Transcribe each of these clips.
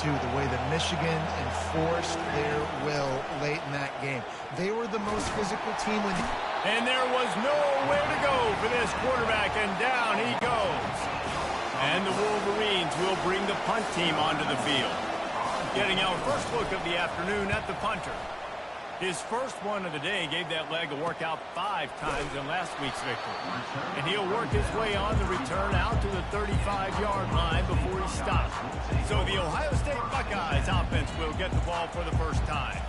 too, the way that Michigan enforced their will late in that game. They were the most physical team when... And there was nowhere to go for this quarterback, and down he goes. And the Wolverines will bring the punt team onto the field. Getting our first look of the afternoon at the punter. His first one of the day gave that leg a workout 5 times in last week's victory. And he'll work his way on the return out to the 35-yard line before he stops. So the Ohio State Buckeyes offense will get the ball for the first time.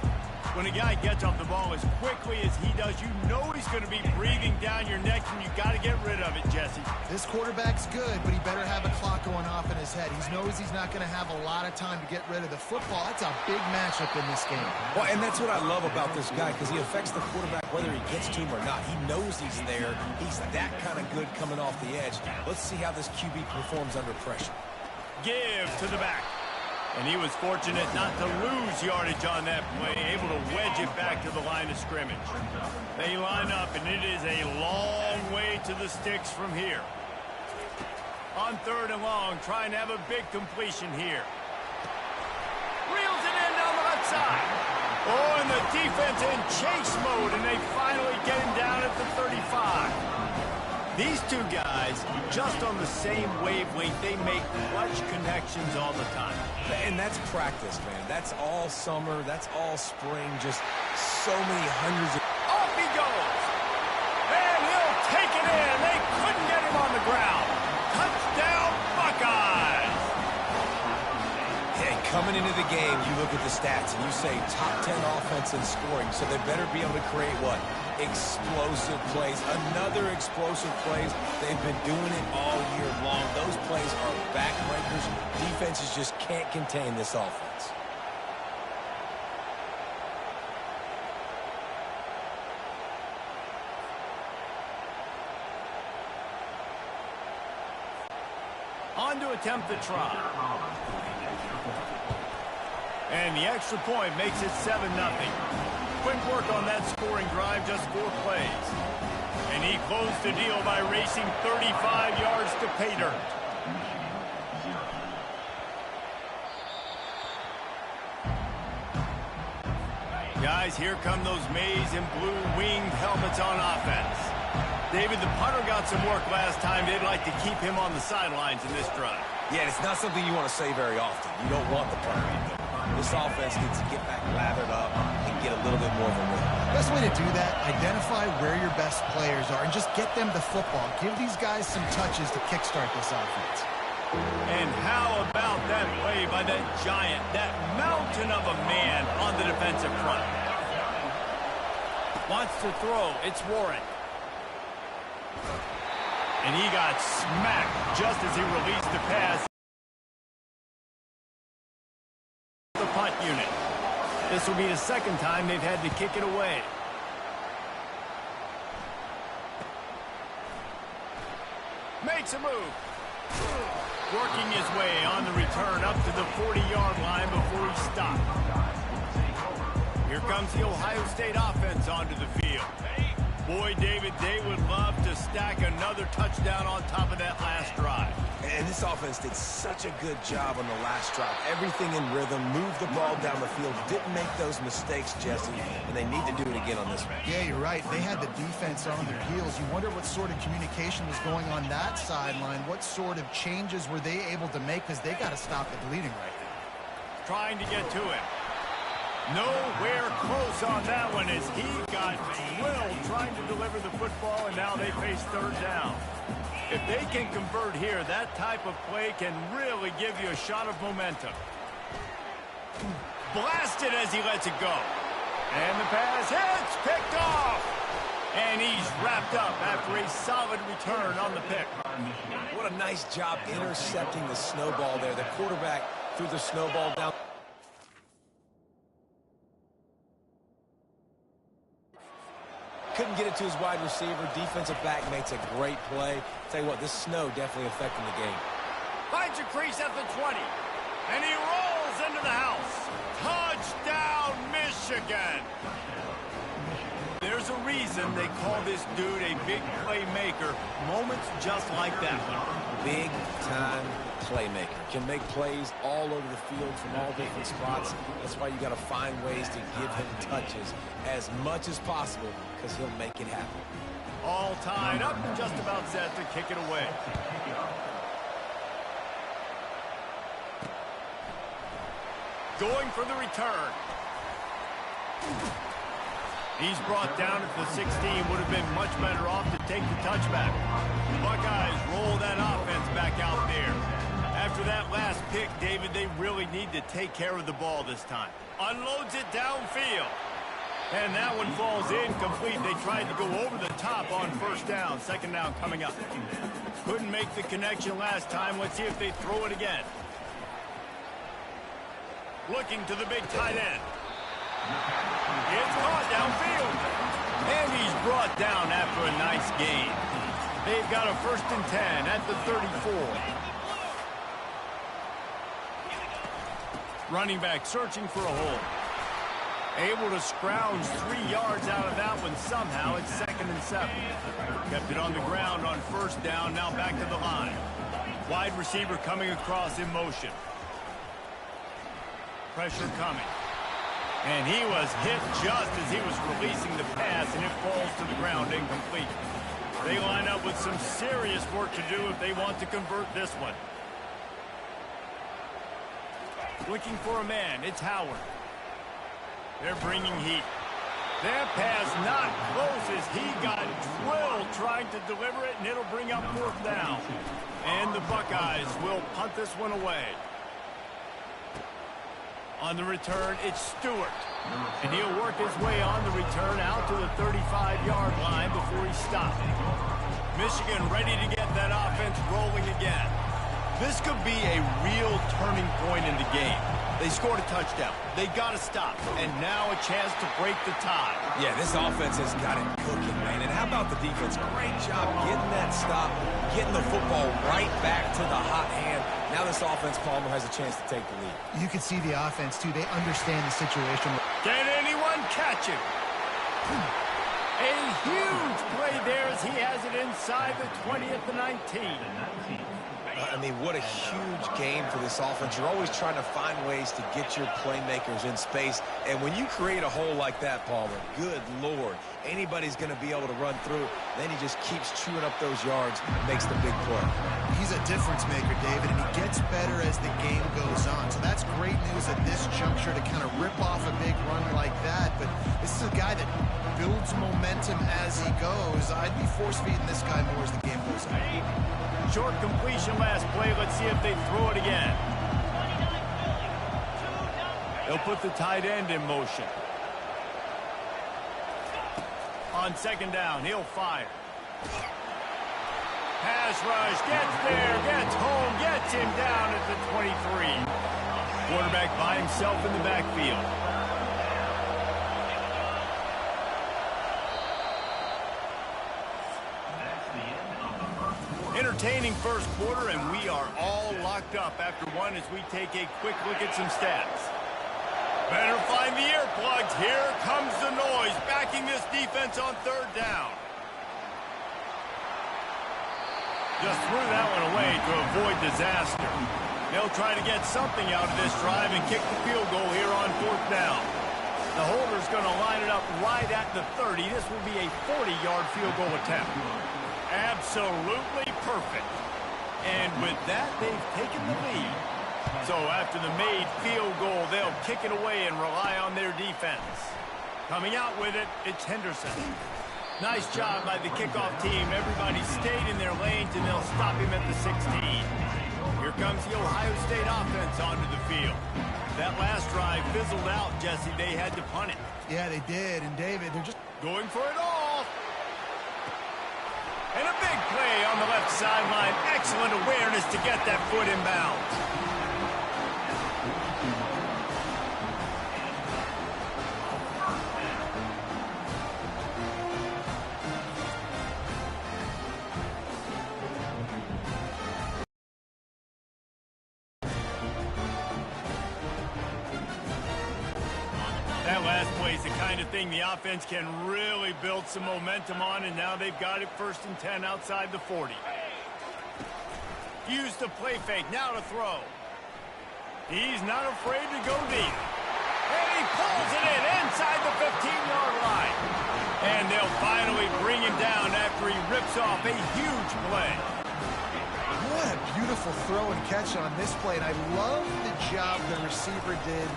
When a guy gets off the ball as quickly as he does, you know he's going to be breathing down your neck, and you got to get rid of it, Jesse. This quarterback's good, but he better have a clock going off in his head. He knows he's not going to have a lot of time to get rid of the football. That's a big matchup in this game. Well, and that's what I love about this guy, because he affects the quarterback whether he gets to him or not. He knows he's there. He's that kind of good coming off the edge. Let's see how this QB performs under pressure. Give to the back. And he was fortunate not to lose yardage on that play, able to wedge it back to the line of scrimmage. They line up, and it is a long way to the sticks from here. On 3rd and long, trying to have a big completion here. Reels it in down the left side. Oh, and the defense in chase mode, and they finally get him down at the 35. These two guys, just on the same wavelength, they make clutch connections all the time. And that's practice, man. That's all summer. That's all spring. Just so many hundreds of... Off he goes! And he'll take it in. They couldn't get him on the ground. Touchdown, Buckeyes! Hey, coming into the game, you look at the stats and you say top 10 offense in scoring, so they better be able to create what? Explosive plays. Another explosive plays. They've been doing it all year long. Those plays are backbreakers. Defenses just can't contain this offense. On to attempt the try. And the extra point makes it 7-0. Quick work on that scoring drive, just 4 plays. And he closed the deal by racing 35 yards to pay dirt. Guys, here come those maize and blue winged helmets on offense. David, the punter got some work last time. They'd like to keep him on the sidelines in this drive. Yeah, it's not something you want to say very often. You don't want the punter in there. This offense needs to get back lathered up and get a little bit more of a rhythm. Best way to do that, identify where your best players are and just get them the football. Give these guys some touches to kickstart this offense. And how about that play by that giant, that mountain of a man on the defensive front? Wants to throw. It's Warren. And he got smacked just as he released the pass. The punt unit. This will be the second time they've had to kick it away. Makes a move. Working his way on the return up to the 40-yard line before he stopped. Here comes the Ohio State offense onto the field. Boy, David, they would love to stack another touchdown on top of that last drive. And this offense did such a good job on the last drive. Everything in rhythm, moved the ball down the field, didn't make those mistakes, Jesse, and they need to do it again on this one. Yeah, you're right. They had the defense on their heels. You wonder what sort of communication was going on that sideline. What sort of changes were they able to make, because they got to stop the bleeding right now. Trying to get to him. Nowhere close on that one as he got drilled trying to deliver the football, and now they face 3rd down. If they can convert here, that type of play can really give you a shot of momentum. Blasted as he lets it go. And the pass hits, picked off. And he's wrapped up after a solid return on the pick. What a nice job intercepting the snowball there. The quarterback threw the snowball down. Couldn't get it to his wide receiver. Defensive back makes a great play. Tell you what, this snow definitely affecting the game. Finds a crease at the 20. And he rolls into the house. Touchdown, Michigan. There's a reason they call this dude a big playmaker. Moments just like that one. Big-time playmaker. Can make plays all over the field from all different spots. That's why you got to find ways to give him touches as much as possible because he'll make it happen. All tied up and just about set to kick it away. Going for the return. He's brought down at the 16. Would have been much better off to take the touchback. The Buckeyes roll that offense back out there. After that last pick, David, they really need to take care of the ball this time. Unloads it downfield. And that one falls incomplete. They tried to go over the top on first down. Second down coming up. Couldn't make the connection last time. Let's see if they throw it again. Looking to the big tight end. It's caught downfield. And he's brought down after a nice gain. They've got a 1st and 10 at the 34. Running back searching for a hole. Able to scrounge 3 yards out of that one somehow. It's 2nd and 7. Kept it on the ground on first down. Now back to the line. Wide receiver coming across in motion. Pressure coming. And he was hit just as he was releasing the pass, and it falls to the ground incomplete. They line up with some serious work to do if they want to convert this one. Looking for a man. It's Howard. They're bringing heat. That pass not close as he got drilled trying to deliver it, and it'll bring up 4th down. And the Buckeyes will punt this one away. On the return, it's Stewart. And he'll work his way on the return out to the 35-yard line before he stopped. Michigan ready to get that offense rolling again. This could be a real turning point in the game. They scored a touchdown. They got to stop. And now a chance to break the tie. Yeah, this offense has got it cooking, man. And how about the defense? Great job getting that stop, getting the football right back to the hot hand. Now this offense, Palmer, has a chance to take the lead. You can see the offense, too. They understand the situation. Can anyone catch him? A huge play there as he has it inside the 20 at the 19. I mean, what a huge game for this offense. You're always trying to find ways to get your playmakers in space. And when you create a hole like that, Palmer, good Lord, anybody's going to be able to run through. Then he just keeps chewing up those yards, makes the big play. He's a difference maker, David, and he gets better as the game goes on. So that's great news at this juncture to kind of rip off a big run like that. But this is a guy that builds momentum as he goes. I'd be force-feeding this guy more as the game goes on. Short completion last play. Let's see if they throw it again. They'll put the tight end in motion. On 2nd down, he'll fire. Pass rush, gets there, gets home, gets him down at the 23. Quarterback by himself in the backfield. Entertaining first quarter, and we are all locked up after one as we take a quick look at some stats. Better find the earplugs. Here comes the noise, backing this defense on 3rd down. Just threw that one away to avoid disaster. They'll try to get something out of this drive and kick the field goal here on 4th down. The holder's going to line it up right at the 30. This will be a 40-yard field goal attempt. Absolutely perfect. And with that, they've taken the lead. So after the made field goal, they'll kick it away and rely on their defense. Coming out with it, it's Henderson. Nice job by the kickoff team. Everybody stayed in their lanes, and they'll stop him at the 16. Here comes the Ohio State offense onto the field. That last drive fizzled out, Jesse. They had to punt it. Yeah, they did. And, David, they're just going for it all. And a big play on the left sideline. Excellent awareness to get that foot in bounds. That last play is the kind of thing the offense can really build some momentum on, and now they've got it 1st and 10 outside the 40. Use the play fake, now to throw. He's not afraid to go deep. And he pulls it in inside the 15-yard line. And they'll finally bring him down after he rips off a huge play. What a beautiful throw and catch on this play, and I love the job the receiver did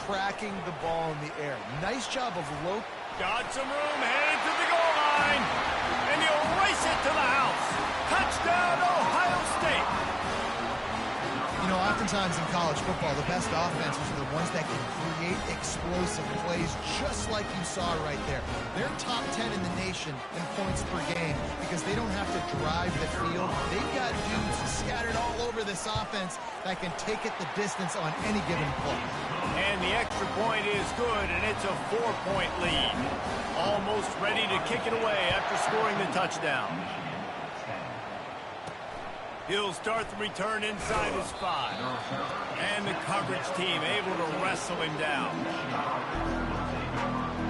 tracking the ball in the air. Nice job of low. Got some room, headed to the goal line, and he'll race it to the house. Touchdown, Ohio State. You know, oftentimes in college football, the best offenses are the ones that can create explosive plays, just like you saw right there. They're top 10 in the nation in points per game because they don't have to drive the field. They've got dudes scattered all over this offense that can take it the distance on any given play. And the extra point is good, and it's a 4-point lead. Almost ready to kick it away after scoring the touchdown. He'll start the return inside his 5. And the coverage team able to wrestle him down.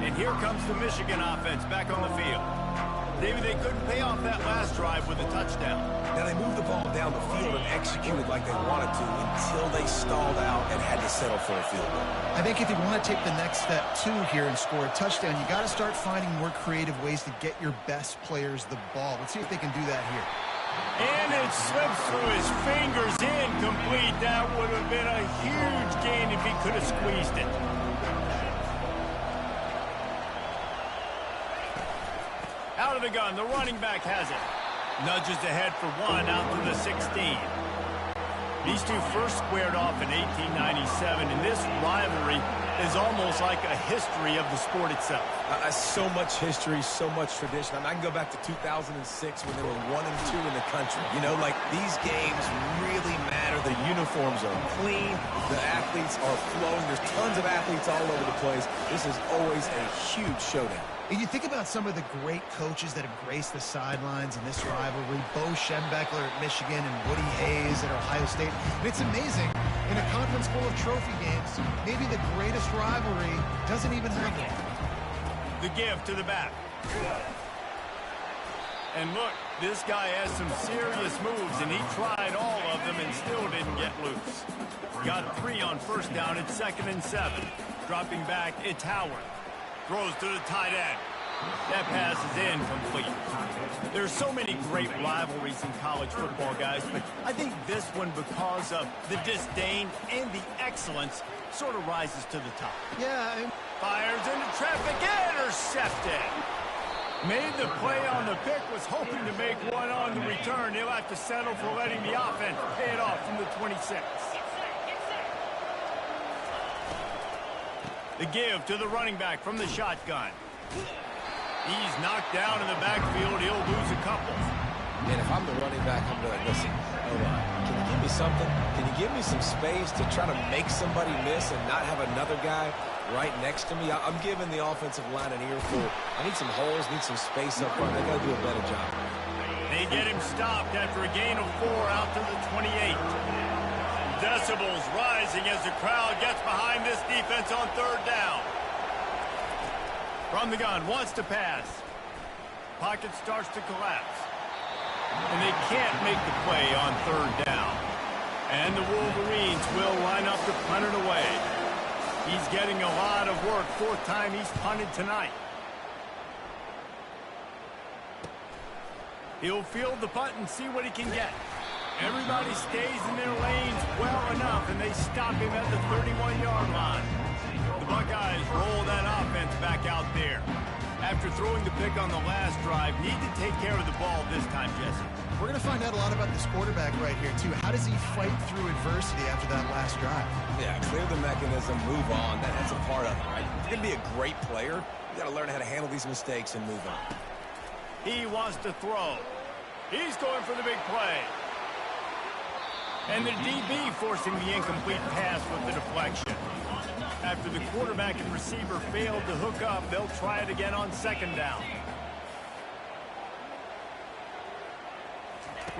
And here comes the Michigan offense back on the field. David, they couldn't pay off that last drive with a touchdown. Now, they moved the ball down the field and executed like they wanted to until they stalled out and had to settle for a field goal. I think if you want to take the next step, too, here and score a touchdown, you got to start finding more creative ways to get your best players the ball. Let's see if they can do that here. And it slips through his fingers, incomplete. That would have been a huge gain if he could have squeezed it. Out of the gun, the running back has it. Nudges ahead for 1 out to the 16. These two first squared off in 1897, and this rivalry is almost like a history of the sport itself. So much history, so much tradition. I mean, I can go back to 2006 when they were 1 and 2 in the country. You know, like, these games really matter. The uniforms are clean. The athletes are flowing. There's tons of athletes all over the place. This is always a huge showdown. And you think about some of the great coaches that have graced the sidelines in this rivalry, Bo Schembechler at Michigan and Woody Hayes at Ohio State. And it's amazing, in a conference full of trophy games, maybe the greatest rivalry doesn't even have one. The give to the back. And look, this guy has some serious moves, and he tried all of them and still didn't get loose. Got 3 on 1st down at 2nd and 7. Dropping back, it's Howard. Throws to the tight end. That pass is incomplete. There's so many great rivalries in college football, guys, but I think this one, because of the disdain and the excellence, sort of rises to the top. Yeah. Fires into traffic, intercepted. Made the play on the pick, was hoping to make one on the return. He'll have to settle for letting the offense pay it off from the 26. The give to the running back from the shotgun. He's knocked down in the backfield. He'll lose a couple. And if I'm the running back, I'm going, listen, hold on. Can you give me something? Can you give me some space to try to make somebody miss and not have another guy right next to me? I'm giving the offensive line an earful. I need some holes, need some space up front. They got to do a better job. They get him stopped after a gain of 4 out to the 28. Decibels rising as the crowd gets behind this defense on 3rd down. From the gun, wants to pass. Pocket starts to collapse. And they can't make the play on 3rd down. And the Wolverines will line up to punt it away. He's getting a lot of work. 4th time he's punted tonight. He'll field the punt and see what he can get. Everybody stays in their lanes well enough, and they stop him at the 31-yard line. The Buckeyes roll that offense back out there. After throwing the pick on the last drive, need to take care of the ball this time, Jesse. We're going to find out a lot about this quarterback right here, too. How does he fight through adversity after that last drive? Yeah, clear the mechanism, move on. That's a part of it, right? If you're going to be a great player, you got to learn how to handle these mistakes and move on. He wants to throw. He's going for the big play. And the DB forcing the incomplete pass with the deflection. After the quarterback and receiver failed to hook up, they'll try it again on 2nd down.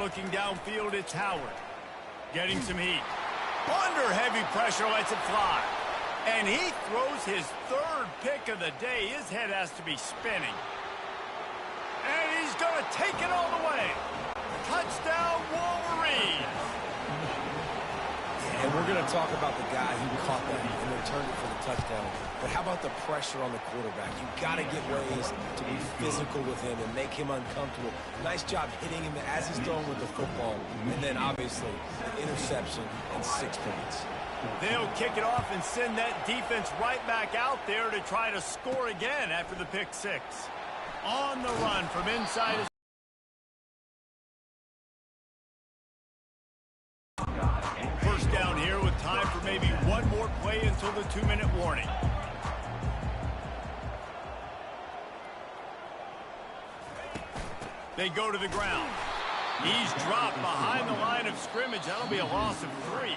Looking downfield, it's Howard. Getting some heat. Under heavy pressure, lets it fly. And he throws his third pick of the day. His head has to be spinning. And he's going to take it all the way. Touchdown, Wolverines. And we're going to talk about the guy who caught that and returned it for the touchdown. But how about the pressure on the quarterback? You've got to get ways to be physical with him and make him uncomfortable. Nice job hitting him as he's throwing with the football. And then, obviously, the interception and 6 points. They'll kick it off and send that defense right back out there to try to score again after the pick six. On the run from inside his... First down here with time for maybe one more play until the 2-minute warning. They go to the ground. He's dropped behind the line of scrimmage. That'll be a loss of 3.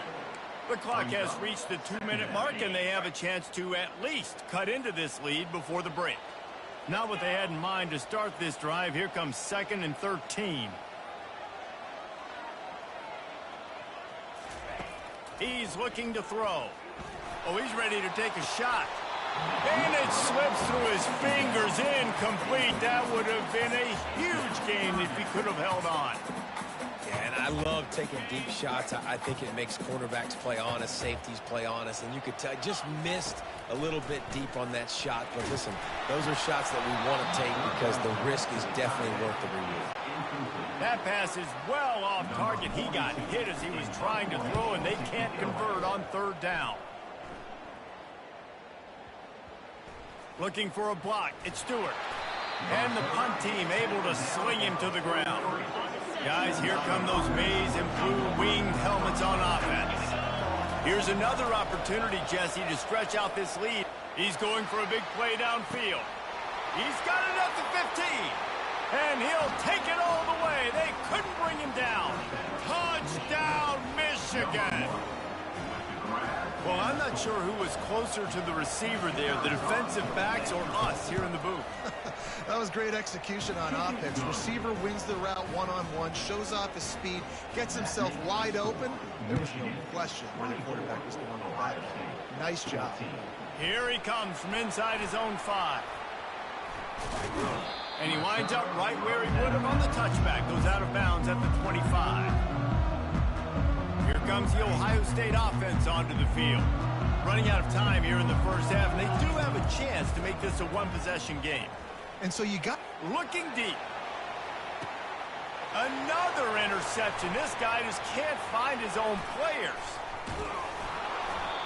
The clock has reached the 2-minute mark, and they have a chance to at least cut into this lead before the break. Not what they had in mind to start this drive. Here comes 2nd and 13. He's looking to throw. Oh, he's ready to take a shot. And it slips through his fingers, incomplete. That would have been a huge game if he could have held on. And I love taking deep shots. I think it makes cornerbacks play honest, safeties play honest, and you could tell just missed a little bit deep on that shot. But listen, those are shots that we want to take because the risk is definitely worth the reward. That pass is well off target. He got hit as he was trying to throw, and they can't convert on 3rd down. Looking for a block. It's Stewart. And the punt team able to sling him to the ground. Guys, here come those maize and blue winged helmets on offense. Here's another opportunity, Jesse, to stretch out this lead. He's going for a big play downfield. He's got it at the 15. And he'll take it all the way. They couldn't bring him down. Touchdown, Michigan. Well, I'm not sure who was closer to the receiver there, the defensive backs or us here in the booth. That was great execution on offense. Receiver wins the route one-on-one, shows off his speed, gets himself wide open. There was no question where the quarterback was going with that. Nice job. Here he comes from inside his own 5. And he winds up right where he would have on the touchback. Goes out of bounds at the 25. Here comes the Ohio State offense onto the field. Running out of time here in the first half, and they do have a chance to make this a one-possession game. And so you got... Looking deep. Another interception. This guy just can't find his own players.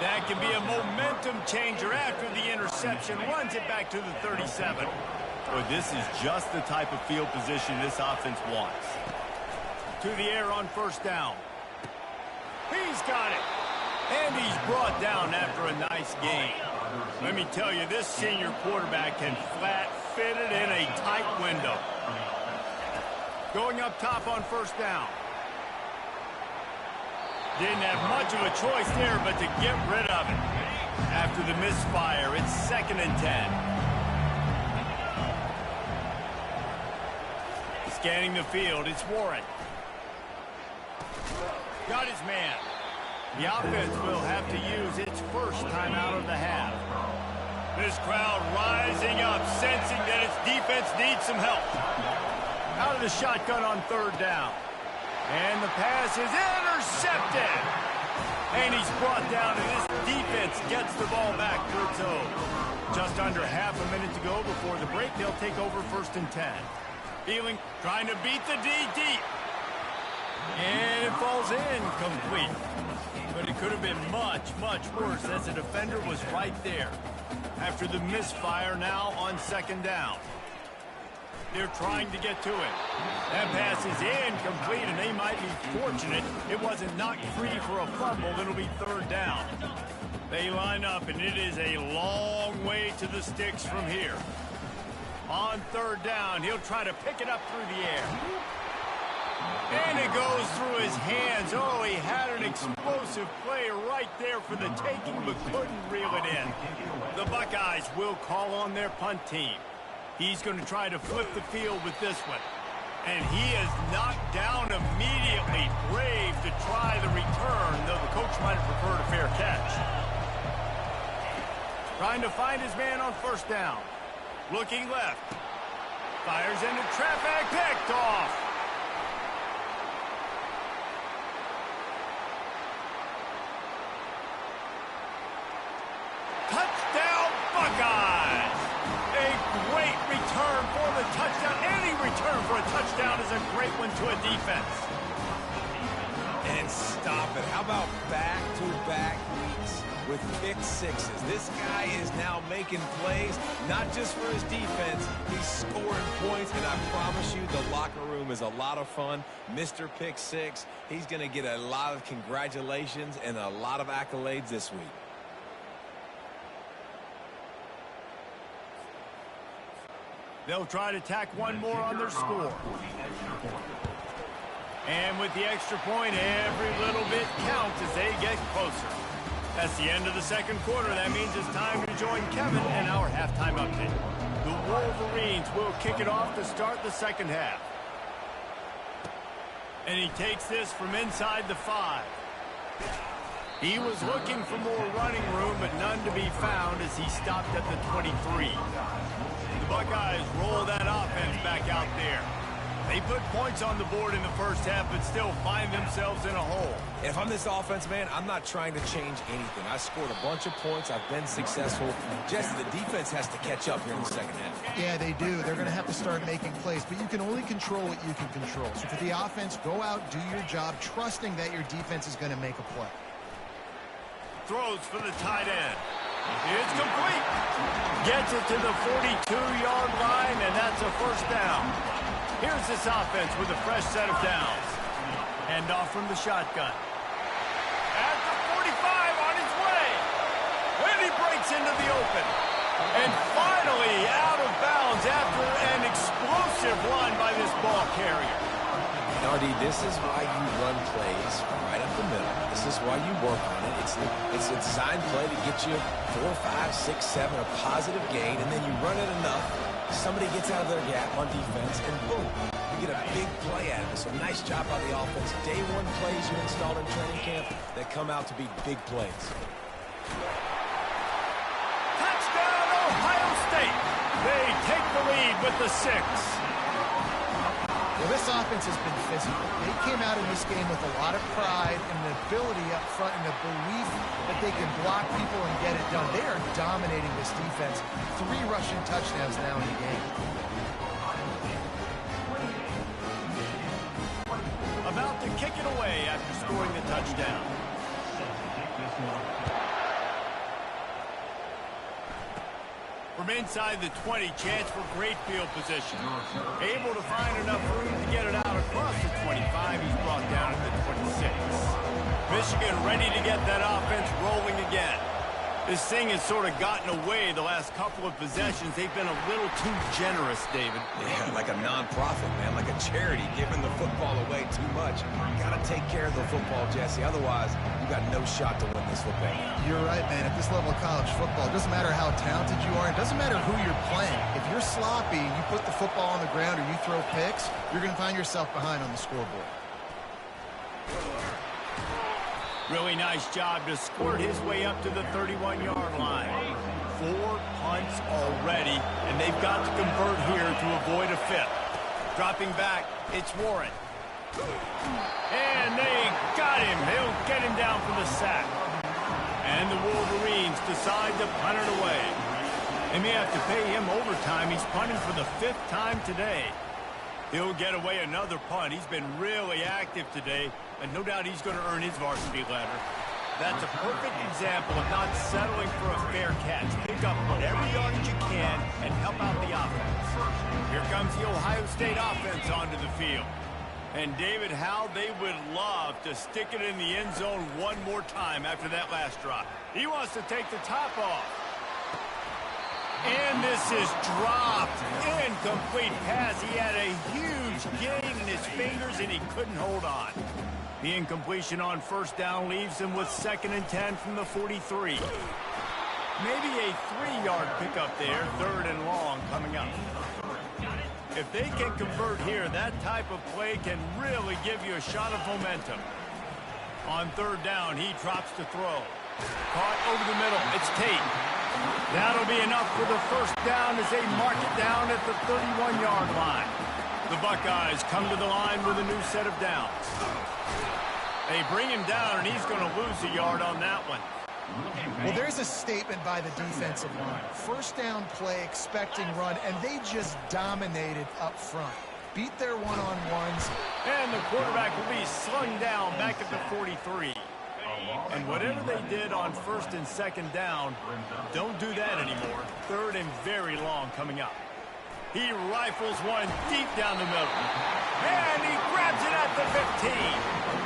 That can be a momentum changer after the interception. Runs it back to the 37. Boy, this is just the type of field position this offense wants. To the air on 1st down. He's got it. And he's brought down after a nice gain. Let me tell you, this senior quarterback can flat fit it in a tight window. Going up top on 1st down. Didn't have much of a choice there, but to get rid of it. After the misfire, it's 2nd and 10. Scanning the field, it's Warren. Got his man. The offense will have to use its first timeout of the half. This crowd rising up, sensing that its defense needs some help. Out of the shotgun on 3rd down. And the pass is intercepted. And he's brought down, and this defense gets the ball back to its own. Just under half a minute to go before the break. They'll take over 1st and 10. Feeling, trying to beat the D deep. And it falls in complete. But it could have been much, much worse as the defender was right there. After the misfire now on 2nd down. They're trying to get to it. That pass is incomplete, and they might be fortunate it wasn't knocked free for a fumble. It'll be 3rd down. They line up, and it is a long way to the sticks from here. On 3rd down, he'll try to pick it up through the air. And it goes through his hands. Oh, he had an explosive play right there for the taking, but couldn't reel it in. The Buckeyes will call on their punt team. He's going to try to flip the field with this one. And he is knocked down immediately. Brave to try the return, though the coach might have preferred a fair catch. Trying to find his man on first down. Looking left. Fires into traffic. Picked off. Touchdown, Buckeyes! A great return for the touchdown. Any return for a touchdown is a great one to a defense. And stop it. How about back-to-back weeks with pick sixes? This guy is now making plays, not just for his defense. He's scoring points, and I promise you the locker room is a lot of fun. Mr. Pick Six, he's going to get a lot of congratulations and a lot of accolades this week. They'll try to tack one more on their score. And with the extra point, every little bit counts as they get closer. That's the end of the second quarter. That means it's time to join Kevin and our halftime update. The Wolverines will kick it off to start the second half. And he takes this from inside the 5. He was looking for more running room, but none to be found as he stopped at the 23. The Buckeyes roll that offense back out there. They put points on the board in the first half, but still find themselves in a hole. If I'm this offense, man, I'm not trying to change anything. I scored a bunch of points. I've been successful. Jesse, the defense has to catch up here in the second half. Yeah, they do. They're going to have to start making plays, but you can only control what you can control. So for the offense, go out, do your job, trusting that your defense is going to make a play. Throws for the tight end. It's complete. Gets it to the 42-yard line, and that's a first down. Here's this offense with a fresh set of downs. Hand off from the shotgun. At the 45 on his way. And he breaks into the open. And finally out of bounds after an explosive run by this ball carrier. RD, this is why you run plays right up the middle. This is why you work on it. It's a design play to get you 4, 5, 6, 7, a positive gain, and then you run it enough. Somebody gets out of their gap on defense, and boom, you get a big play out of it. So nice job by the offense. Day one plays you installed in training camp that come out to be big plays. Touchdown, Ohio State. They take the lead with the 6. Well, this offense has been physical. They came out in this game with a lot of pride and the ability up front and the belief that they can block people and get it done. They are dominating this defense. 3 rushing touchdowns now in the game. About to kick it away after scoring the touchdown. From inside the 20, chance for great field position. Able to find enough room to get it out across the 25. He's brought down at the 26. Michigan ready to get that offense rolling again. This thing has sort of gotten away the last couple of possessions. They've been a little too generous, David. Yeah, like a non-profit, man, like a charity giving the football away too much. You got to take care of the football, Jesse. Otherwise, you got no shot to win this football game. You're right, man. At this level of college football, it doesn't matter how talented you are. It doesn't matter who you're playing. If you're sloppy, you put the football on the ground or you throw picks, you're going to find yourself behind on the scoreboard. Really nice job to squirt his way up to the 31-yard line. 4 punts already, and they've got to convert here to avoid a 5th. Dropping back, it's Warren. And they got him. They'll get him down for the sack. And the Wolverines decide to punt it away. They may have to pay him overtime. He's punting for the 5th time today. He'll get away another punt. He's been really active today, and no doubt he's going to earn his varsity ladder. That's a perfect example of not settling for a fair catch. Pick up whatever yardage you can and help out the offense. Here comes the Ohio State offense onto the field. And David, how they would love to stick it in the end zone one more time after that last drop. He wants to take the top off. And this is dropped. Incomplete pass. He had a huge gain in his fingers, and he couldn't hold on. The incompletion on first down leaves him with 2nd and 10 from the 43. Maybe a 3-yard pickup there, 3rd and long coming up. If they can convert here, that type of play can really give you a shot of momentum. On 3rd down, he drops to throw. Caught over the middle. It's Tate. That'll be enough for the first down as they mark it down at the 31-yard line. The Buckeyes come to the line with a new set of downs. They bring him down, and he's going to lose a yard on that one. Well, there's a statement by the defensive line. First down play, expecting run, and they just dominated up front. Beat their one-on-ones. And the quarterback will be slung down back at the 43. And whatever they did on first and second down, don't do that anymore. Third and very long coming up. He rifles one deep down the middle. And he grabs it at the 15.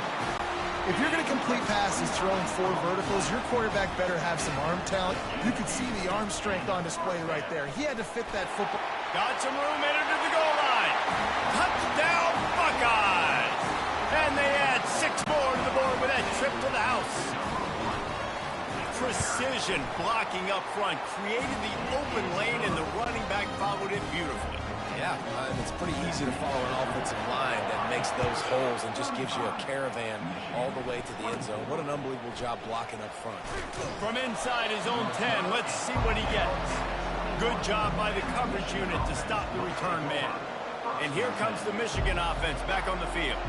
If you're going to complete passes throwing 4 verticals, your quarterback better have some arm talent. You could see the arm strength on display right there. He had to fit that football. Got some room, entered to the goal line. Touchdown, Buckeyes! And they add 6 more to the board with that trip to the house. Precision blocking up front created the open lane, and the running back followed it beautifully. Yeah, and it's pretty easy to follow an offensive line that makes those holes and just gives you a caravan all the way to the end zone. What an unbelievable job blocking up front. From inside his own 10, let's see what he gets. Good job by the coverage unit to stop the return man. And here comes the Michigan offense back on the field.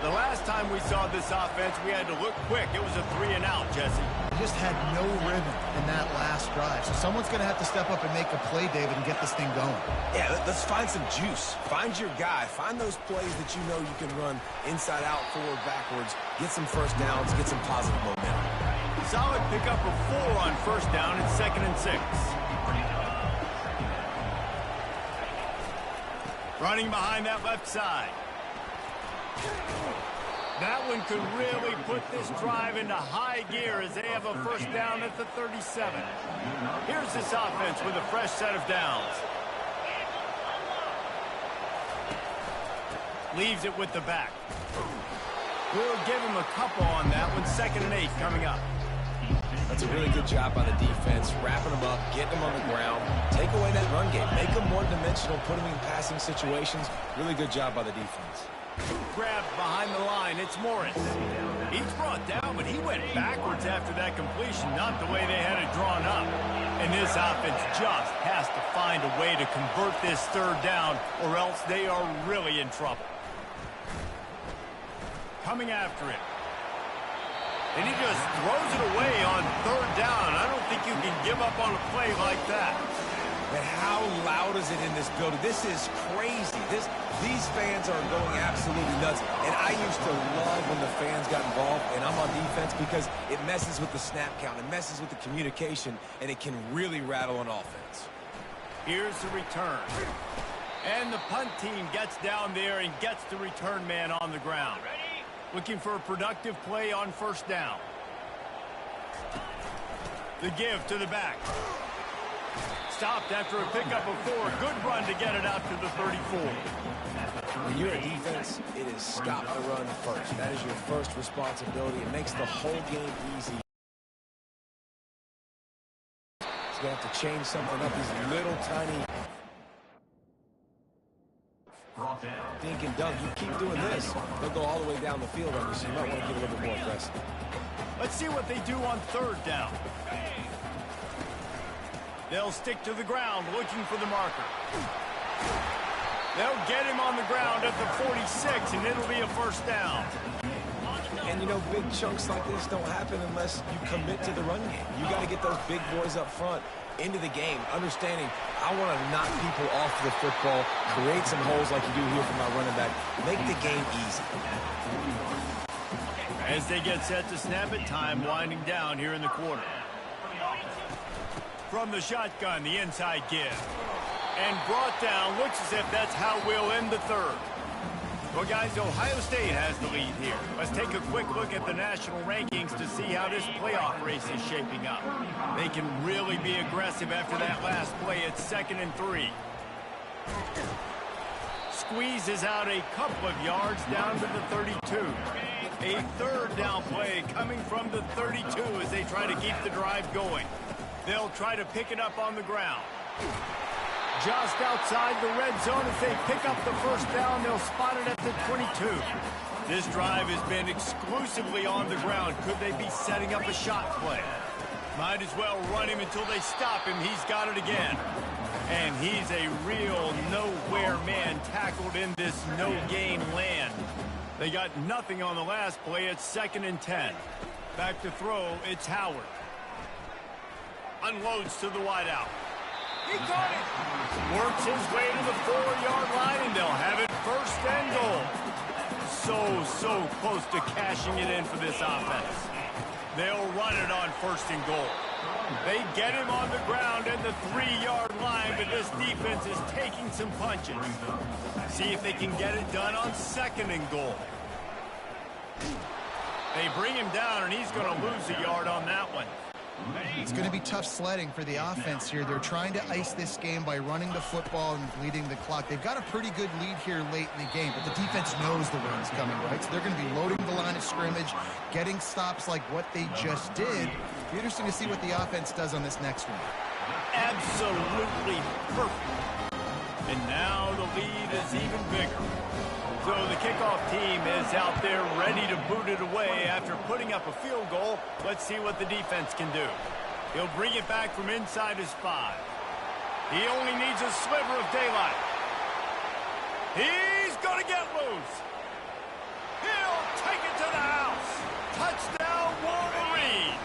The last time we saw this offense, we had to look quick. It was a 3-and-out, Jesse. Just had no rhythm in that last drive. So someone's going to have to step up and make a play, David, and get this thing going. Yeah, let's find some juice. Find your guy. Find those plays that you know you can run inside out, forward, backwards. Get some first downs. Get some positive momentum. Solid pickup of 4 on first down and 2nd and 6. Running behind that left side. That one could really put this drive into high gear as they have a first down at the 37. Here's this offense with a fresh set of downs. Leaves it with the back. We'll give him a couple on that one. 2nd and 8 coming up. That's a really good job by the defense, wrapping them up, getting them on the ground, take away that run game, make them more dimensional, put them in passing situations. Really good job by the defense. Grabbed behind the line, it's Morris. He's brought down, but he went backwards after that completion, not the way they had it drawn up. And this offense just has to find a way to convert this 3rd down, or else they are really in trouble. Coming after it. And he just throws it away on 3rd down. I don't think you can give up on a play like that. But how loud is it in this building? This is crazy. These fans are going absolutely nuts. And I used to love when the fans got involved, and I'm on defense because it messes with the snap count. It messes with the communication, and it can really rattle an offense. Here's the return. And the punt team gets down there and gets the return man on the ground. Looking for a productive play on first down. The give to the back. Stopped after a pickup of 4. Good run to get it out to the 34. When you're a defense, it is stop the run first. That is your first responsibility. It makes the whole game easy. He's going to have to change something up. These little tiny dink and dunk. You keep doing this, they'll go all the way down the field on you, so you might want to get a little bit more aggressive. Let's see what they do on 3rd down. They'll stick to the ground looking for the marker. They'll get him on the ground at the 46, and it'll be a first down. And, you know, big chunks like this don't happen unless you commit to the run game. You got to get those big boys up front into the game, understanding I want to knock people off the football, create some holes like you do here for my running back, make the game easy. As they get set to snap it, time winding down here in the quarter. From the shotgun, the inside give. And brought down, looks as if that's how we'll end the 3rd. Well, guys, Ohio State has the lead here. Let's take a quick look at the national rankings to see how this playoff race is shaping up. They can really be aggressive after that last play at 2nd and 3. Squeezes out a couple of yards down to the 32. A 3rd down play coming from the 32 as they try to keep the drive going. They'll try to pick it up on the ground. Just outside the red zone as they pick up the first down. They'll spot it at the 22. This drive has been exclusively on the ground. Could they be setting up a shot play? Might as well run him until they stop him. He's got it again. And he's a real nowhere man tackled in this no-gain land. They got nothing on the last play. It's 2nd and 10. Back to throw, it's Howard. Unloads to the wideout. He got it. Works his way to the 4-yard line, and they'll have it 1st and goal. So close to cashing it in for this offense. They'll run it on 1st and goal. They get him on the ground at the 3-yard line, but this defense is taking some punches. See if they can get it done on 2nd and goal. They bring him down, and he's going to lose a yard on that one. It's going to be tough sledding for the offense here. They're trying to ice this game by running the football and bleeding the clock. They've got a pretty good lead here late in the game, but the defense knows the run's coming, right? So they're going to be loading the line of scrimmage, getting stops like what they just did. It'll be interesting to see what the offense does on this next one. Absolutely perfect. And now the lead is even bigger. So the kickoff team is out there ready to boot it away after putting up a field goal. Let's see what the defense can do. He'll bring it back from inside his 5. He only needs a sliver of daylight. He's going to get loose. He'll take it to the house. Touchdown, Wolverine.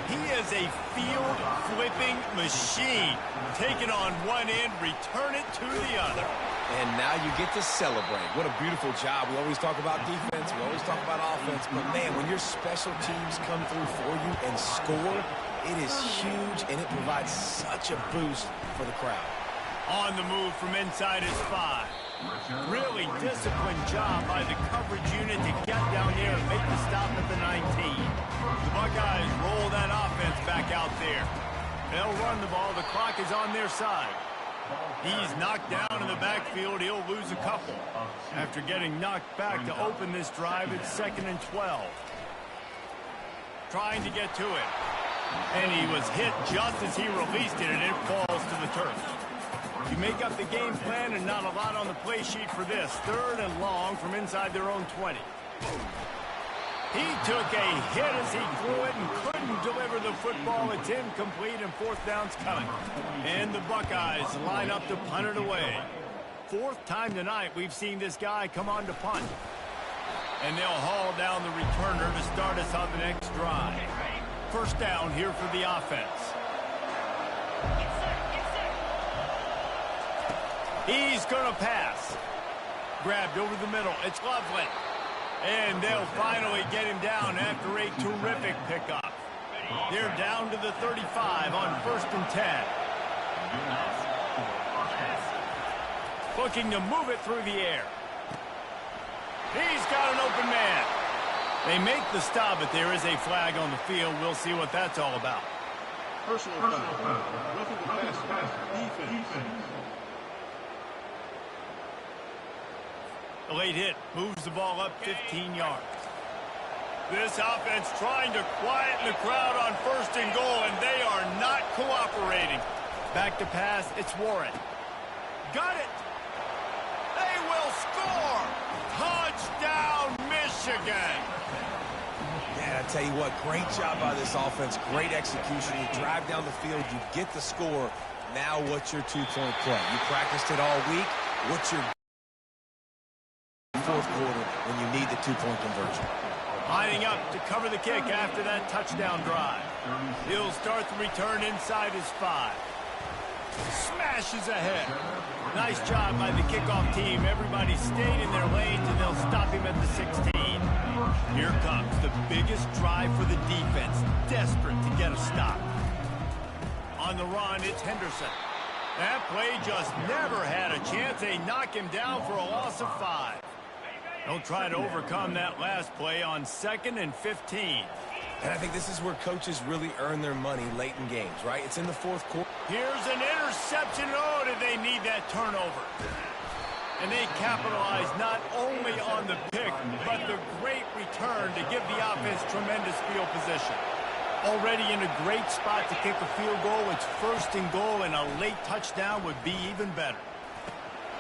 He is a field-flipping machine. Take it on one end, return it to the other. And now you get to celebrate. What a beautiful job. We always talk about defense. We always talk about offense. But, man, when your special teams come through for you and score, it is huge, and it provides such a boost for the crowd. On the move from inside his 5. Really disciplined job by the coverage unit to get down there and make the stop at the 19. The Buckeyes roll that offense back out there. They'll run the ball. The clock is on their side. He's knocked down in the backfield. He'll lose a couple. After getting knocked back to open this drive, it's 2nd and 12. Trying to get to it. And he was hit just as he released it, and it falls to the turf. You make up the game plan and not a lot on the play sheet for this. 3rd and long from inside their own 20. He took a hit as he threw it and couldn't deliver the football. It's incomplete, and 4th down's coming. And the Buckeyes line up to punt it away. 4th time tonight we've seen this guy come on to punt. And they'll haul down the returner to start us on the next drive. 1st down here for the offense. He's going to pass. Grabbed over the middle. It's Loveland. And they'll finally get him down after a terrific pickup. They're down to the 35 on 1st and 10. Looking to move it through the air. He's got an open man. They make the stop, but there is a flag on the field. We'll see what that's all about. Personal foul. Roughing the passer. Defense. A late hit moves the ball up 15 yards. This offense trying to quieten the crowd on 1st and goal, and they are not cooperating. Back to pass, it's Warren. Got it. They will score. Touchdown, Michigan. Yeah, I tell you what, great job by this offense. Great execution. You drive down the field, you get the score. Now what's your two-point play? You practiced it all week. What's your 4th quarter when you need the 2-point conversion? Lining up to cover the kick after that touchdown drive. He'll start the return inside his 5. Smashes ahead. Nice job by the kickoff team. Everybody stayed in their lanes, and they'll stop him at the 16. Here comes the biggest drive for the defense. Desperate to get a stop. On the run, it's Henderson. That play just never had a chance. They knock him down for a loss of 5. They'll try to overcome that last play on 2nd and 15. And I think this is where coaches really earn their money late in games, right? It's in the 4th quarter. Here's an interception. Oh, did they need that turnover? And they capitalize not only on the pick, but the great return to give the offense tremendous field position. Already in a great spot to kick a field goal. It's 1st and goal, and a late touchdown would be even better.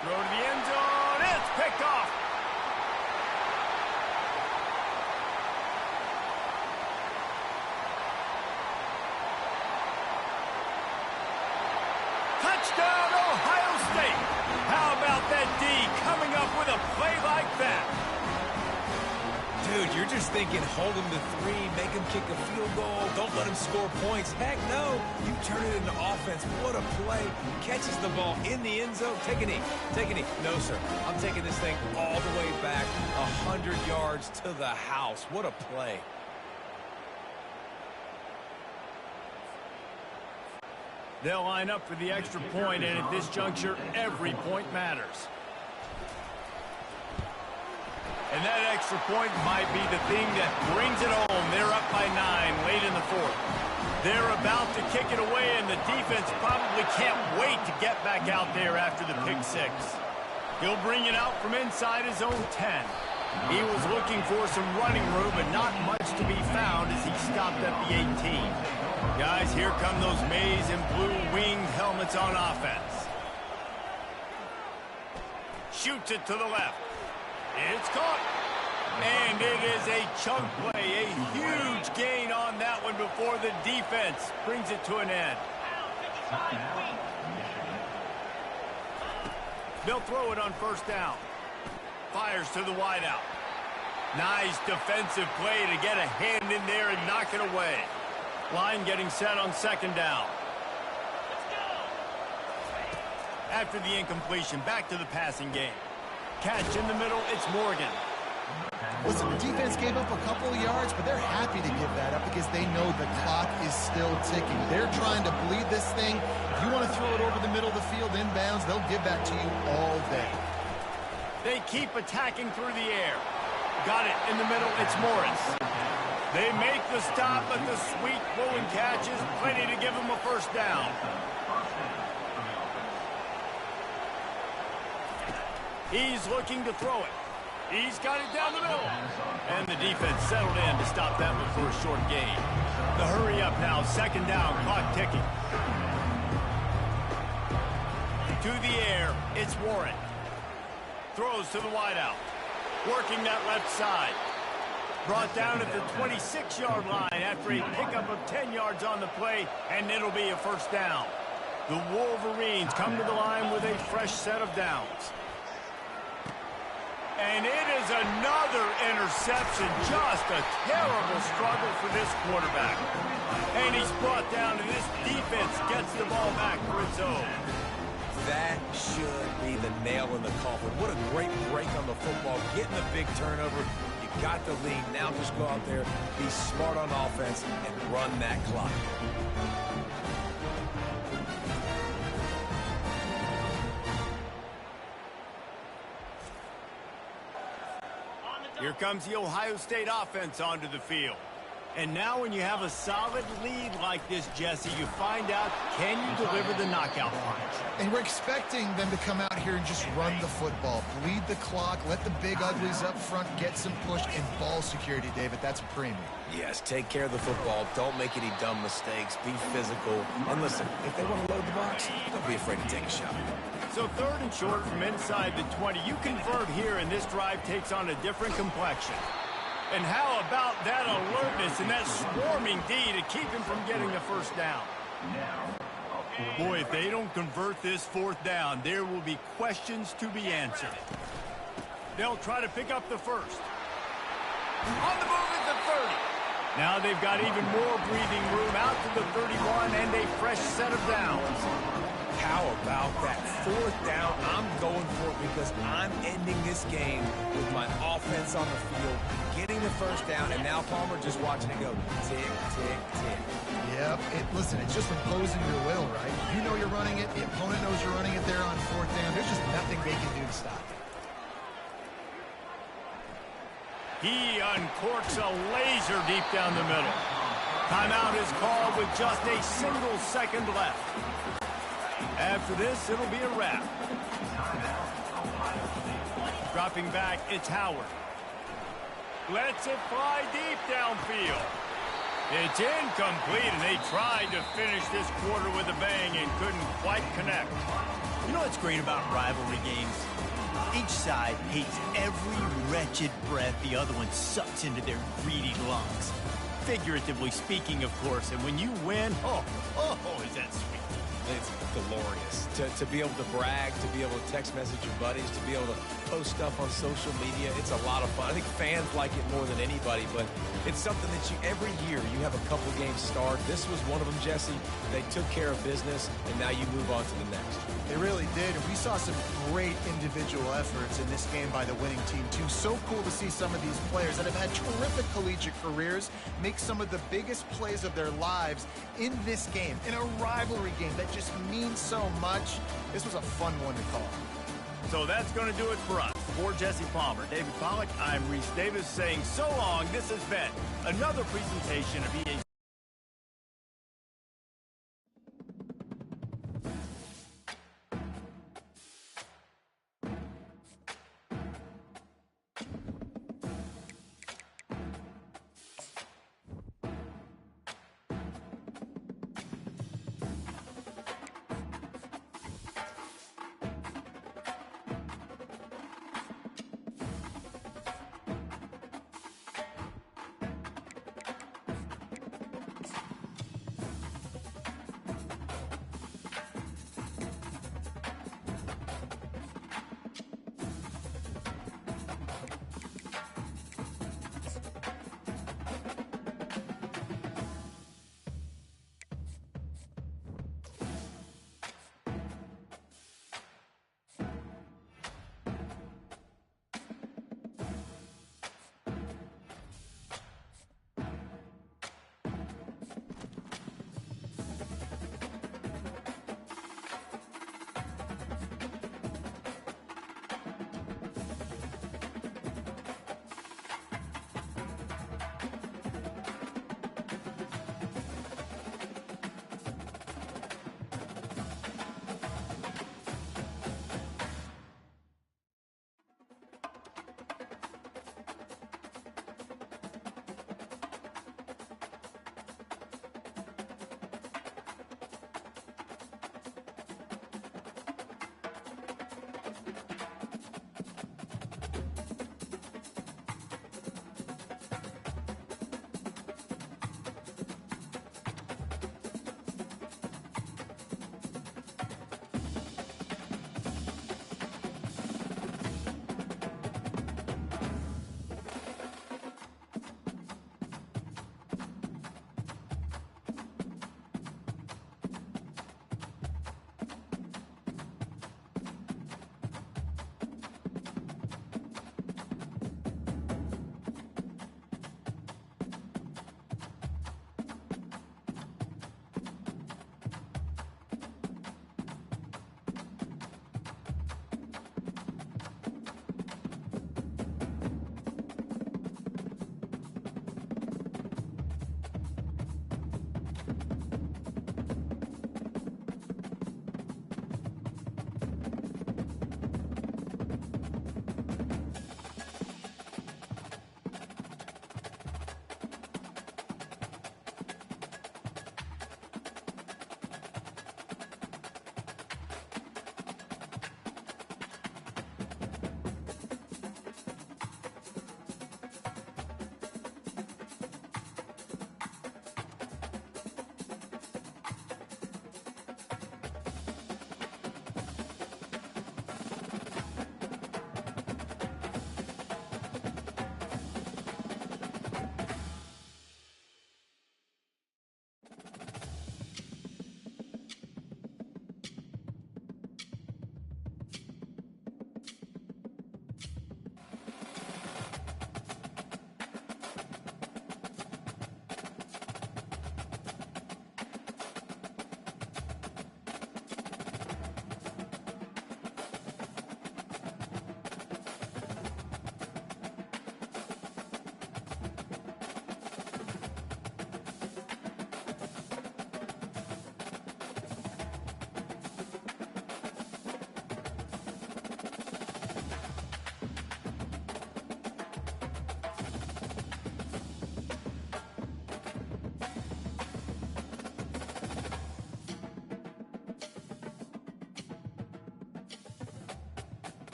Throw to the end zone. It's picked off. like that. Dude, you're just thinking, hold him to 3, make him kick a field goal, don't let him score points. Heck no, you turn it into offense. What a play. Catches the ball in the end zone. Take a knee. Take a knee. No, sir. I'm taking this thing all the way back 100 yards to the house. What a play. They'll line up for the extra point, and at this juncture, every point matters. And that extra point might be the thing that brings it home. They're up by 9 late in the 4th. They're about to kick it away, and the defense probably can't wait to get back out there after the pick 6. He'll bring it out from inside his own 10. He was looking for some running room, but not much to be found as he stopped at the 18. Guys, here come those maize and blue winged helmets on offense. Shoots it to the left. It's caught. And it is a chunk play, a huge gain on that one before the defense brings it to an end. They'll throw it on first down. Fires to the wideout. Nice defensive play to get a hand in there and knock it away. Line getting set on second down. After the incompletion, back to the passing game. Catch in the middle, it's Morgan. Listen, the defense gave up a couple of yards, but they're happy to give that up because they know the clock is still ticking. They're trying to bleed this thing. If you want to throw it over the middle of the field inbounds, they'll give that to you all day. They keep attacking through the air. Got it in the middle, it's Morris. They make the stop, but the sweet blowing catch is plenty to give them a first down. He's looking to throw it. He's got it down the middle. And the defense settled in to stop that before a short gain. The hurry up now, second down, clock ticking. To the air, it's Warren. Throws to the wideout. Working that left side. Brought down at the 26-yard line after a pickup of 10 yards on the play, and it'll be a first down. The Wolverines come to the line with a fresh set of downs. And it is another interception. Just a terrible struggle for this quarterback. And he's brought down, and this defense gets the ball back for its own. That should be the nail in the coffin. What a great break on the football. Getting a big turnover. You got the lead. Now just go out there, be smart on offense, and run that clock. Here comes the Ohio State offense onto the field. And now when you have a solid lead like this, Jesse, you find out, can you deliver the knockout punch? And we're expecting them to come out here and just run the football, bleed the clock, let the big uglies up front get some push, and ball security, David. That's a premium. Yes, take care of the football. Don't make any dumb mistakes. Be physical. And listen, if they want to load the box, don't be afraid to take a shot. So third and short from inside the 20. You convert here, and this drive takes on a different complexion. And how about that alertness and that swarming D to keep him from getting the first down? Boy, if they don't convert this fourth down, there will be questions to be answered. They'll try to pick up the first. On the move at the 30. Now they've got even more breathing room out to the 31 and a fresh set of downs. How about that fourth down? I'm going for it because I'm ending this game with my offense on the field, getting the first down, and now Palmer just watching it go tick, tick, tick. Yep. Listen, it's just imposing your will, right? You know you're running it. The opponent knows you're running it there on fourth down. There's just nothing they can do to stop it. He uncorks a laser deep down the middle. Timeout is called with just a single second left. After this, it'll be a wrap. Dropping back, it's Howard. Lets it fly deep downfield. It's incomplete, and they tried to finish this quarter with a bang and couldn't quite connect. You know what's great about rivalry games? Each side hates every wretched breath the other one sucks into their greedy lungs. Figuratively speaking, of course, and when you win, oh, is that sweet. It's glorious. To be able to brag, to be able to text message your buddies, to be able to post stuff on social media, it's a lot of fun. I think fans like it more than anybody, but it's something that every year you have a couple games start. This was one of them, Jesse. They took care of business, and now you move on to the next. They really did, and we saw some great individual efforts in this game by the winning team, too. So cool to see some of these players that have had terrific collegiate careers make some of the biggest plays of their lives in this game, in a rivalry game that just means so much. This was a fun one to call. So that's going to do it for us. For Jesse Palmer, David Pollack, I'm Reese Davis saying so long. This has been another presentation of EA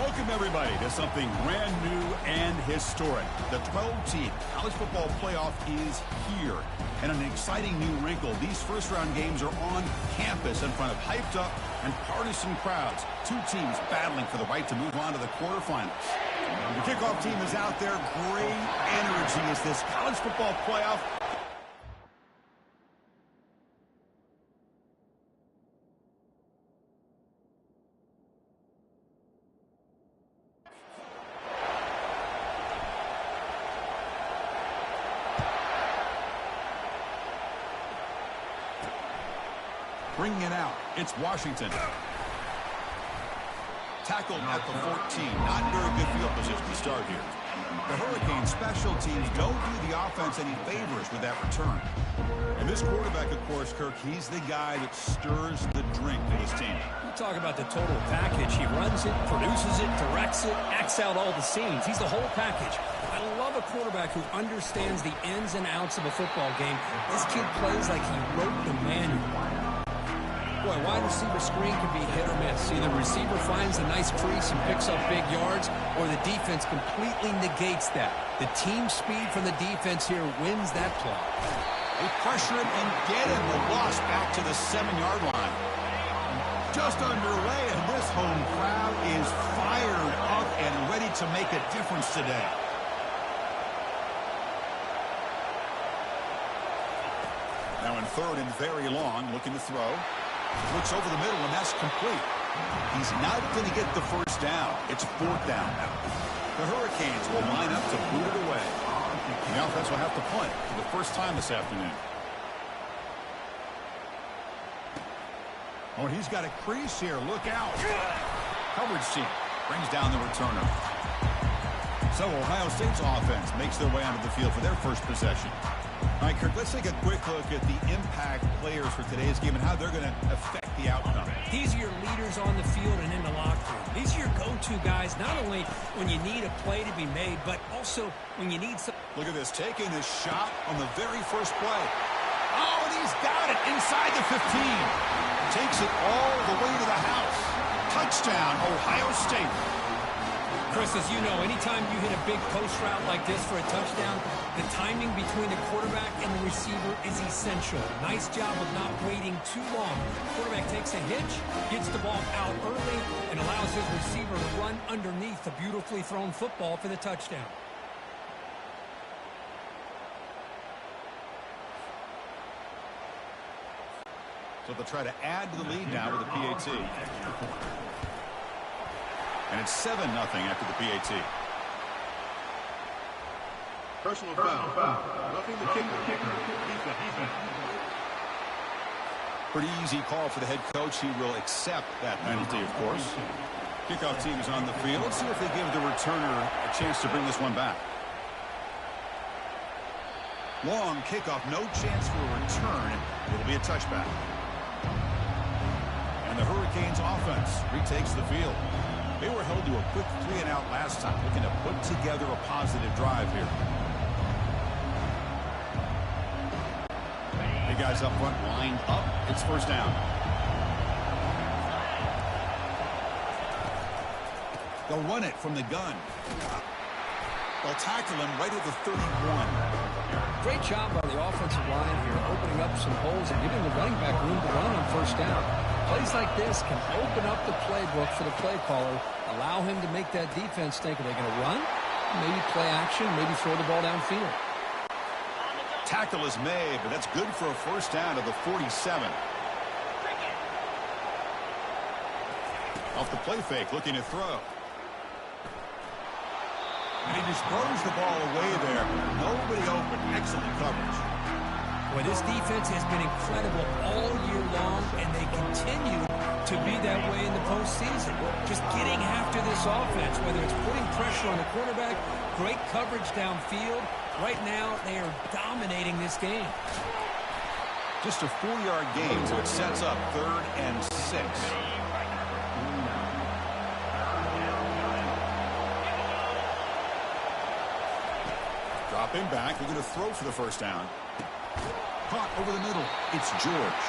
Welcome, everybody, to something brand new and historic. The 12-team college football playoff is here. And an exciting new wrinkle. These first-round games are on campus in front of hyped-up and partisan crowds. Two teams battling for the right to move on to the quarterfinals. The kickoff team is out there. Great energy as this college football playoff. Bringing it out, it's Washington. Tackled at the 14. Not very good field position to start here. The Hurricanes special teams don't do the offense any favors with that return. And this quarterback, of course, Kirk, he's the guy that stirs the drink to his team. You talk about the total package. He runs it, produces it, directs it, acts out all the scenes. He's the whole package. I love a quarterback who understands the ins and outs of a football game. This kid plays like he wrote the manual. Boy, wide receiver screen can be hit or miss. Either receiver finds a nice crease and picks up big yards, or the defense completely negates that. The team speed from the defense here wins that play. They pressure him and get him. The loss back to the 7-yard line. Just underway, and this home crowd is fired up and ready to make a difference today. Now in third and very long, looking to throw. Looks over the middle, and that's complete. He's not going to get the first down. It's fourth down now. The Hurricanes will line up to boot it away. The offense will have to punt for the first time this afternoon. Oh, and he's got a crease here. Look out. Coverage team brings down the returner. So Ohio State's offense makes their way onto the field for their first possession. All right, Kirk, let's take a quick look at the impact players for today's game and how they're going to affect the outcome. These are your leaders on the field and in the locker room. These are your go-to guys, not only when you need a play to be made, but also when you need some... Look at this, taking this shot on the very first play. Oh, and he's got it inside the 15. Takes it all the way to the house. Touchdown, Ohio State. Chris, as you know, anytime you hit a big post route like this for a touchdown, the timing between the quarterback and the receiver is essential. Nice job of not waiting too long. Quarterback takes a hitch, gets the ball out early, and allows his receiver to run underneath the beautifully thrown football for the touchdown. So they'll try to add to the lead now with the PAT. And it's 7-0 after the PAT. Personal foul. Roughing the kicker. Defense. Pretty easy call for the head coach. He will accept that penalty, of course. Kickoff team is on the field. Let's see if they give the returner a chance to bring this one back. Long kickoff, no chance for a return. It'll be a touchback. And the Hurricanes offense retakes the field. They were held to a quick 3-and-out last time, looking to put together a positive drive here. The guys up front lined up. It's first down. They'll run it from the gun. They'll tackle him right at the 31. Great job by the offensive line here, opening up some holes and giving the running back room to run on first down. Plays like this can open up the playbook for the play caller, allow him to make that defense think, are they going to run? Maybe play action, maybe throw the ball downfield. Tackle is made, but that's good for a first down to the 47. Off the play fake, looking to throw. And he just throws the ball away there. Nobody open. Excellent coverage. Well, this defense has been incredible all year long, and they continue to be that way in the postseason. Just getting after this offense, whether it's putting pressure on the quarterback, great coverage downfield. Right now, they are dominating this game. Just a 4-yard gain, so it sets up 3rd and 6. Drop him back. They're going to throw for the first down. Caught over the middle. It's George.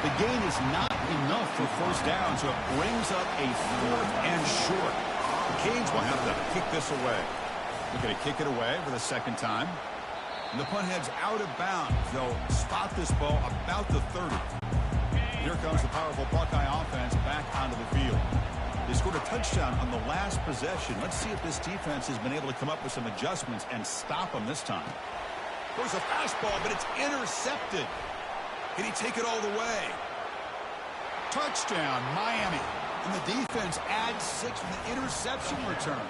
The gain is not enough for first down, so it brings up a 4th and short. The Canes will have to kick this away. They're going to kick it away for the second time. And the punt heads out of bounds. They'll spot this ball about the 30. Here comes the powerful Buckeye offense back onto the field. They scored a touchdown on the last possession. Let's see if this defense has been able to come up with some adjustments and stop them this time. There's a fastball, but it's intercepted. Can he take it all the way? Touchdown, Miami. And the defense adds 6 with an interception return.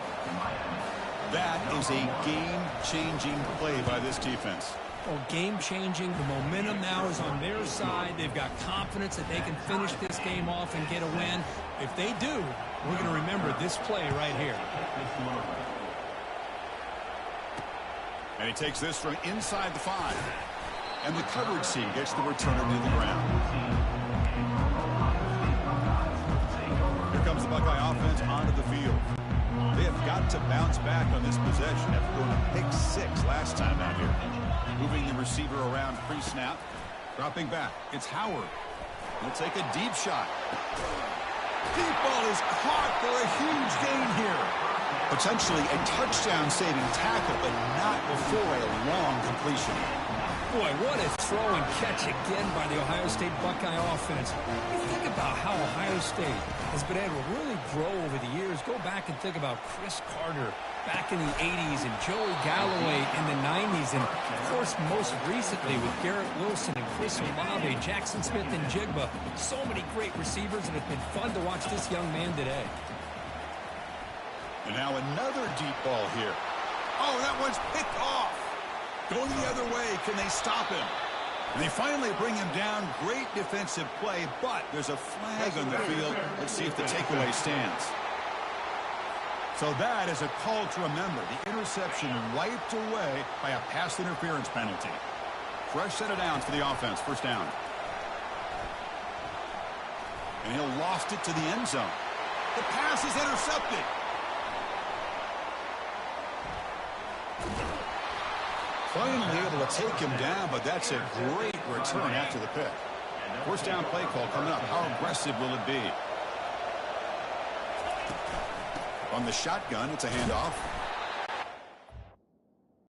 That is a game-changing play by this defense. Well, game-changing. The momentum now is on their side. They've got confidence that they can finish this game off and get a win. If they do, we're going to remember this play right here. And he takes this from inside the 5. And the coverage C gets the returner to the ground. Here comes the Buckeye offense onto the field. They have got to bounce back on this possession after going to pick 6 last time out here. Moving the receiver around pre-snap. Dropping back. It's Howard. He'll take a deep shot. Deep ball is caught for a huge gain here. Potentially a touchdown-saving tackle, but not before a long completion. Boy, what a throw and catch again by the Ohio State Buckeye offense. You think about how Ohio State has been able to really grow over the years. Go back and think about Chris Carter back in the 80s and Joey Galloway in the 90s. And, of course, most recently with Garrett Wilson and Chris Olave, Jackson Smith and Jigba. So many great receivers, and it's been fun to watch this young man today. And now another deep ball here. Oh, that one's picked off. Going the other way, can they stop him? And they finally bring him down. Great defensive play, but there's a flag on the field. Let's see if the takeaway stands. So that is a call to remember. The interception wiped away by a pass interference penalty. Fresh set of downs for the offense. First down. And he'll loft it to the end zone. The pass is intercepted. Finally able to take him down, but that's a great return after the pick. First down play call coming up. How aggressive will it be? On the shotgun, it's a handoff.